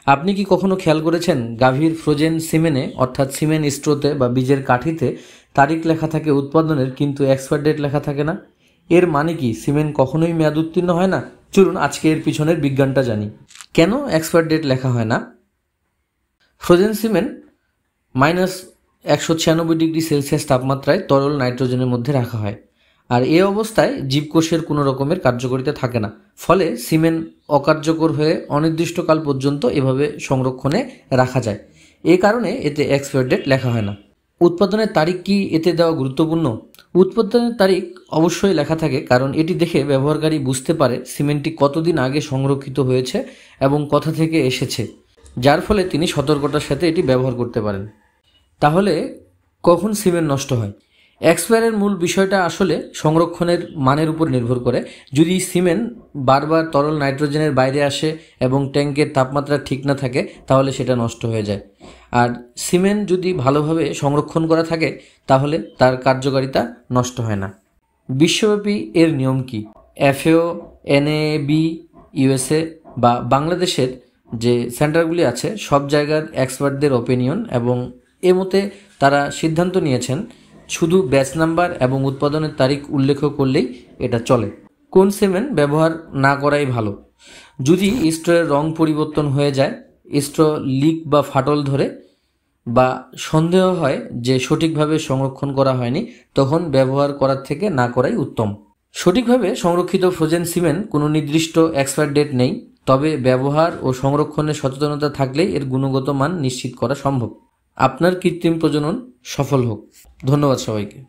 আপনি কি কখনো খেয়াল করেছেন গাভীর ফ্রোজেন সিমেনে অর্থাৎ সিমেন স্ট্রোতে বা বীজের কাঠিতে তারিখ লেখা থাকে উৎপাদনের, কিন্তু এক্সপায়ার ডেট লেখা থাকে না? এর মানে কি সিমেন্ট কখনোই মেয়াদ উত্তীর্ণ হয় না? চলুন আজকে এর পিছনের বিজ্ঞানটা জানি। কেন এক্সপায়ার ডেট লেখা হয় না? ফ্রোজেন সিমেন্ট -196 ডিগ্রি সেলসিয়াস তাপমাত্রায় তরল নাইট্রোজেনের মধ্যে রাখা হয়, আর এ অবস্থায় জীবকোষের কোনো রকমের কার্যকারিতা থাকে না। ফলে সিমেন্ট অকার্যকর হয়ে অনির্দিষ্টকাল পর্যন্ত এভাবে সংরক্ষণে রাখা যায়। এ কারণে এতে এক্সপায়ার ডেট লেখা হয় না। উৎপাদনের তারিখ কি এতে দেওয়া গুরুত্বপূর্ণ? উৎপাদনের তারিখ অবশ্যই লেখা থাকে, কারণ এটি দেখে ব্যবহারকারী বুঝতে পারে সিমেন্টটি কতদিন আগে সংরক্ষিত হয়েছে এবং কোথা থেকে এসেছে, যার ফলে তিনি সতর্কতার সাথে এটি ব্যবহার করতে পারেন। তাহলে কখন সিমেন্ট নষ্ট হয়? এক্সপায়ারের মূল বিষয়টা আসলে সংরক্ষণের মানের উপর নির্ভর করে। যদি সিমেন্ট বারবার তরল নাইট্রোজেনের বাইরে আসে এবং ট্যাঙ্কের তাপমাত্রা ঠিক না থাকে, তাহলে সেটা নষ্ট হয়ে যায়। আর সিমেন্ট যদি ভালোভাবে সংরক্ষণ করা থাকে, তাহলে তার কার্যকারিতা নষ্ট হয় না। বিশ্বব্যাপী এর নিয়ম কি? FAO, NAB, USA বা বাংলাদেশের যে সেন্টারগুলি আছে, সব জায়গার এক্সপার্টদের ওপিনিয়ন এবং এ মতে তারা সিদ্ধান্ত নিয়েছেন শুধু ব্যাচ নাম্বার এবং উৎপাদনের তারিখ উল্লেখ করলেই এটা চলে। কোন সিমেন্ট ব্যবহার না করাই ভালো? যদি স্ট্রোয়ের রং পরিবর্তন হয়ে যায়, স্ট্রো লিক বা ফাটল ধরে, বা সন্দেহ হয় যে সঠিকভাবে সংরক্ষণ করা হয়নি, তখন ব্যবহার করার থেকে না করাই উত্তম। সঠিকভাবে সংরক্ষিত ফ্রোজেন সিমেন্ট কোনো নির্দিষ্ট এক্সপায়ার ডেট নেই, তবে ব্যবহার ও সংরক্ষণের সচেতনতা থাকলেই এর গুণগত মান নিশ্চিত করা সম্ভব। আপনার কৃত্রিম প্রজনন সফল হোক। ধন্যবাদ সবাইকে।